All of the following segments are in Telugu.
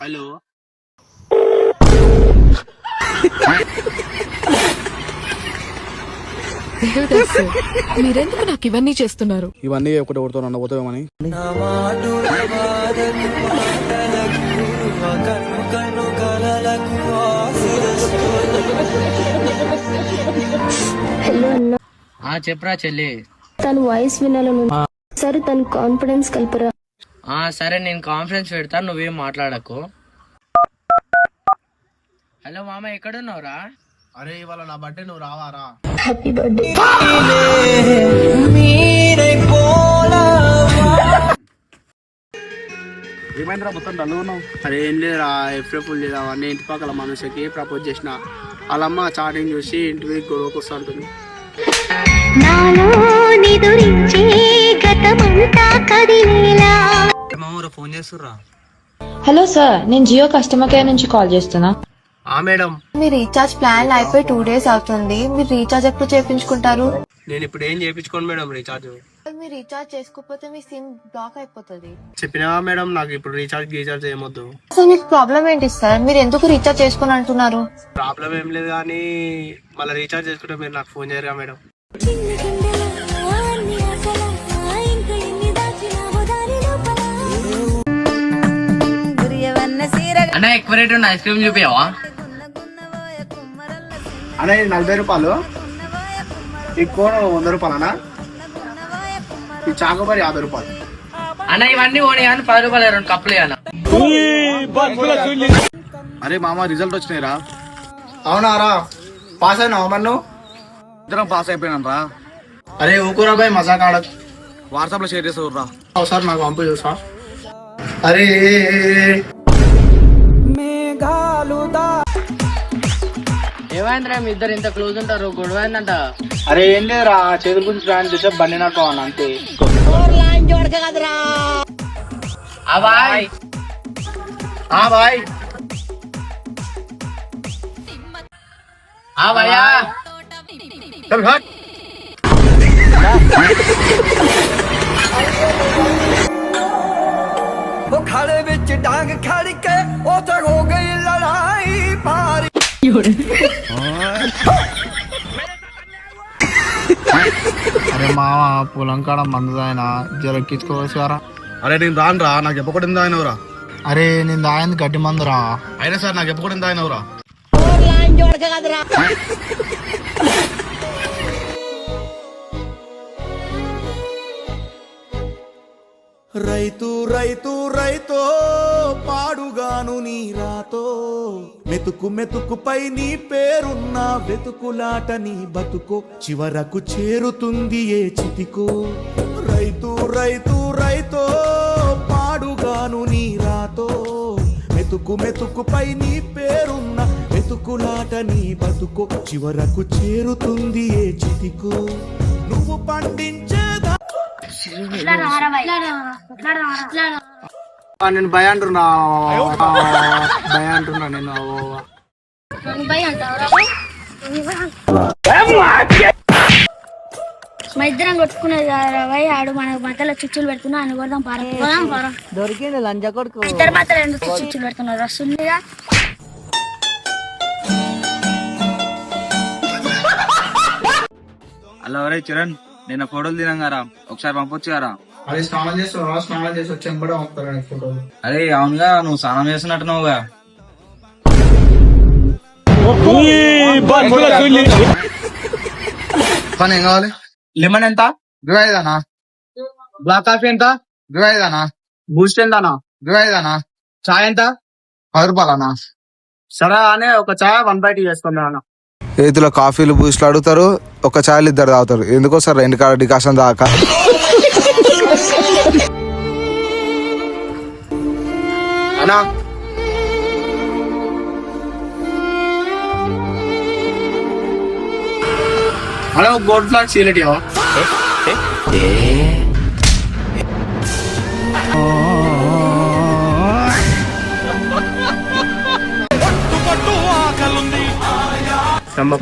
హలో మీరెందుకు నాకు ఇవన్నీ చేస్తున్నారు? ఇవన్నీ ఒకటి ఒకటితో నన్ను పోతామని. హలో అన్న, చెప్పరా చెల్లి. తన వాయిస్ వినాలను సరే, తన కాన్ఫిడెన్స్ కల్పరా. సరే నేను కాన్ఫరెన్స్ పెడతాను, నువ్వేం మాట్లాడకు. హలో మామ, ఎక్కడున్నావురా? అరే ఇవాళ నా బర్త్డే, నువ్వు రావారా? Happy birthday. ఏమైందిరా మొత్తం డల్లు ఉన్నావు? అరే ఏం లేదురా, ఎప్పుడు లేదా అన్నీ ఇంటి పక్కల మనుషులకి ప్రపోజ్ చేసిన వాళ్ళమ్మ చాటింగ్ చూసి ఇంటి మీద గొడవకు వస్తుంటుంది. ఫోన్ చేస్తుర్రా? హలో సార్, నేను జియో కస్టమర్ కేర్ నుంచి కాల్ చేస్తున్నా. మేడం, మీ రీఛార్జ్ ప్లాన్ అయిపోయి 2 days అవుతుంది. మీరు రీఛార్జ్ ఎప్పుడు చేయించుకుంటారు? నేను ఇప్పుడు ఏం చేయించుకోను మేడం రీఛార్జ్. మీరు రీఛార్జ్ చేసుకోకపోతే మీ సిమ్ బ్లాక్ అయిపోతుంది. చెప్పినావా మేడం, నాకు ఇప్పుడు రీఛార్జ్ ఏమొద్దు. అసలు మీకు ప్రాబ్లం ఏంటి సార్? మీరు ఎందుకు రీఛార్జ్ చేసుకుని అంటున్నారు? ప్రాబ్లం ఏం లేదు కానీ మళ్ళీ రీఛార్జ్ చేసుకుంటే మీరు నాకు ఫోన్ చేయరుగా మేడం. అన్న ఎక్కువ రేట్ ఉన్న ఐస్ క్రీమ్ చూపించావా? అన్న ఇది 40 రూపాయలు, ఈ కోన్ 100 రూపాయలు అన్న, ఈ చాకోబారి 50 రూపాయలు అన్న. ఇవన్నీ ఓడి కానీ 10 రూపాయలు 2 కప్పులు అన్న. అరే మామ రిజల్ట్ వచ్చినాయిరా. అవునారా, పాస్ అయినావా? మన్ను ఇద్దరం పాస్ అయిపోయినాను రా. అరే ఊకురా బాయ్, మజాక్ ఆడదు. వాట్సాప్ లో షేర్ చేస్తావురా? ఒకసారి నాకు పంపు చూసా. అరే ఏమైందిరా మీ ఇద్దరు ఇంత క్లోజ్ ఉంటారు, గొడవ ఏందంట? అరే ఏం లేదురా, చేతుల గురించి రాని చూసే బండి నాకు అన్న అంతే. బాయ్ బాయ్ భయ్యా. खड़े बिच डांग खड़ के उथे हो गई लड़ाई भारी। అరే మామ పొలం కాడ మందు ఆయన జరెక్కించుకోవచ్చురా. అరే నేను రాను రా, నాకు చెప్పకూడదు ఆయనవురా. అరే నేను దాయింది గడ్డి మందురా. అయినా సార్ నాకు చెప్పకూడదు ఆయనవురా. రైతు రైతు రైతో పాడుగాను నీ రాతో, మెతుకు మెతుకుపై నీ పేరున్న వెతుకులాట నీ బతుకో, చివరకు చేరుతుంది ఏ చితికో. రైతు రైతు రైతో పాడుగాను నీ రాతో, మెతుకు మెతుకుపై నీ పేరున్న వెతుకులాట నీ బతుకో, చివరకు చేరుతుంది ఏ చితికో. నువ్వు పండించేదా నేను భయ అంటున్నా నేను. మా ఇద్దరం కొట్టుకునేది రవై ఆడు మన మధ్యలో చుచ్చులు పెడుతున్నా అని కొడదాం. పారా దొరికింది లంజ కొడుకు. ఇద్దరు మధ్యలో ఎందుకు చుచ్చులు పెడుతున్నారు? వస్తుందిగా. అలా ఒరే చరణ్, నిన్న ఫోటోలు తినంగారా, ఒకసారి పంపొచ్చు గారా? అరే స్నానం చేసి వచ్చాను కూడా పంపుతారా ఫోటోలు? అరే అవునుగా, నువ్వు స్నానం చేస్తున్నట్టున్నావుగా. పని ఏం కావాలి? లెమన్ ఎంత? 25 బ్లాక్ కాఫీ ఎంత? 25 బూస్ట్ ఎంతనా? 25 చాయ్ ఎంత? 10 రూపాయలనా? సరే అనే ఒక చాయ్ 1 చేసుకుందా అన్న. రైతుల కాఫీలు బూస్ట్లు అడుగుతారు, ఒక ఛాయలు ఇద్దరు తాగుతారు. ఎందుకో సార్ 2 కాడ డికాషన్ దాకా. అన్నా హలో, గోల్డ్ ఫ్లాగ్ సీలెట్ ఇవ్వ.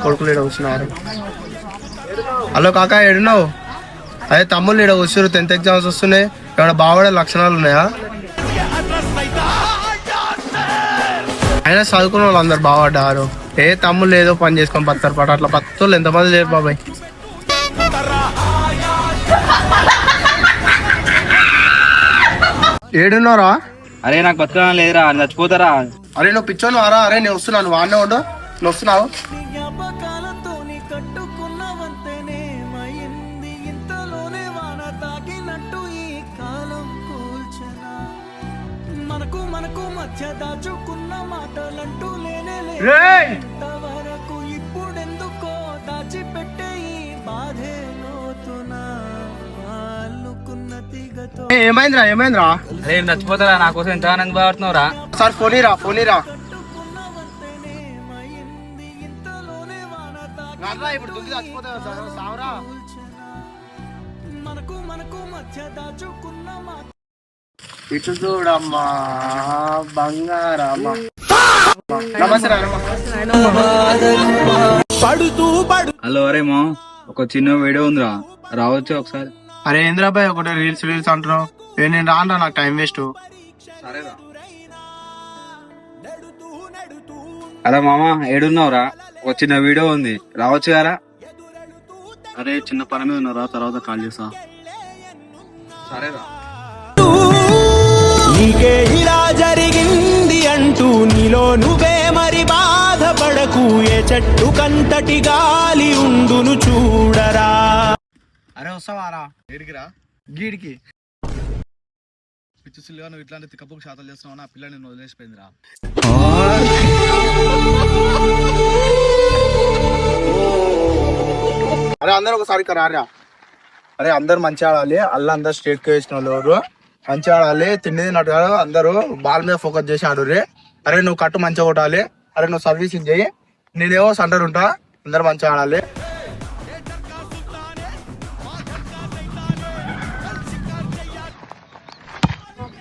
కొడుకులు ఇక్కడ వస్తున్నారు. హలో కాకా, ఏడున్నావు? అదే తమ్ముళ్ళు ఇక్కడ వస్తారు, 10th ఎగ్జామ్స్ వస్తున్నాయి. ఇక్కడ బాగుపడే లక్షణాలు ఉన్నాయా? అయినా చదువుకున్న వాళ్ళు అందరు బాగుపడ్డారు. ఏ తమ్ముళ్ళు ఏదో పని చేసుకొని పత్తారు పాట అట్లా పత్తులు ఎంతమంది లేరు బాబాయ్. ఏడున్నారా? అరే నాకు బతకడం లేదురా, చచ్చిపోతారా? అరే నువ్వు పిచ్చోను వారా? అరే నేను వస్తున్నాను, వాడినే ఉండు. నువ్వు వస్తున్నావు? జ్ఞాపకాలతోని కట్టుకున్నవంతేనేమైంది ఇంతలోనే వాన తాకినట్టు ఈ కాలం కూల్చనా మనకు మధ్య దాచుకున్న మాటలంటూ లేనే లేంతవరకు ఇప్పుడెందుకో దాచిపెట్టే ఈ బాధే లోతునా అల్లుకున్న తీగతో. ఏమైందిరా? ఏమైందిరా? అరే చచ్చిపోతారా? నా కోసం ఎంత ఆనంద బాగుతున్నావురా? సార్ ఫోనీరా, ఫోనీరా. ఇప్పుడు దుగ్గి చచ్చిపోతావు సావురా. ఇటు చూడమ్మా బంగారమ్మా. నమస్తే. హలో అరే మా, ఒక చిన్న వీడియో ఉందిరా, రావచ్చు ఒకసారి? అరే ఇంద్రాబాయ్ ఒకటి రీల్స్ అంటున్నావు. నేను రాను, నాకు టైం వేస్ట్. సరేరా. అరే మామ ఏడున్నావురా? ఒక చిన్న వీడియో ఉంది, రావచ్చు కదా? అరే చిన్న పని మీద ఉన్నారా, తర్వాత కాల్ చేస్తా. సరేరా. నీకే ఇలా జరిగింది అంటూ నీలో నువ్వే మరి బాధపడకు, ఏ చెట్టు కంతటి గాలి ఉండును చూడరా. అరే వస్తావారా? ఏడికిరా? గీడికి. పిచ్చిగా నువ్వు ఇట్లాంటి తిక్కపుకు శాతాలు చేస్తున్నావు, నా పిల్ల నేను వదిలేసిపోయిందిరా. అరే అందరు ఒకసారి రారా. అరే అందరు మంచిగా ఆడాలి, అల్ల అందరు స్టేట్ కి వేసిన వాళ్ళు మంచిగా ఆడాలి. తిండి తిన్నట్టు అందరూ బాల్ మీద ఫోకస్ చేసి ఆడు. అరే నువ్వు కట్టు మంచిగా కొట్టాలి. అరే నువ్వు సర్వీసింగ్ చెయ్యి, నేనేమో సెంటర్ ఉంటా. అందరు మంచిగా ఆడాలి.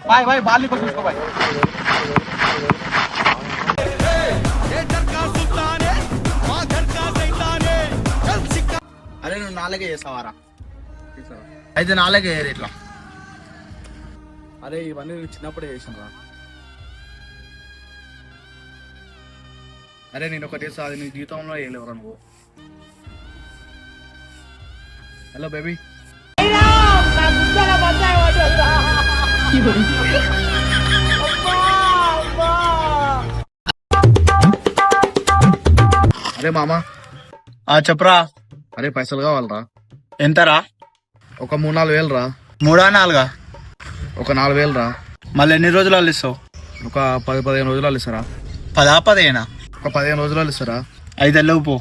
బాయ్ బాయ్, బాల్ చూసుకో బాయ్. అరే నువ్వు నాలుగే చేస్తావారా? అయితే నాలుగే ఇట్లా. అరే ఇవన్నీ నేను చిన్నప్పుడే చేసాను రా. అరే నేను ఒకటి చేస్తా, అది నీ జీవితంలో వేయలేవురా నువ్వు. Hello baby. అరే మామా. చెప్పరా. అరే పైసలు కావాలరా. ఎంతరా? ఒక 3-4 వేలు రా. 3-4? ఒక 4 వేలు రా. మళ్ళీ ఎన్ని రోజులు ఇస్తావు? ఒక 10-15 రోజులు ఇస్తారా? 10-15? ఒక 15 రోజులు ఇస్తారా? 5 పో.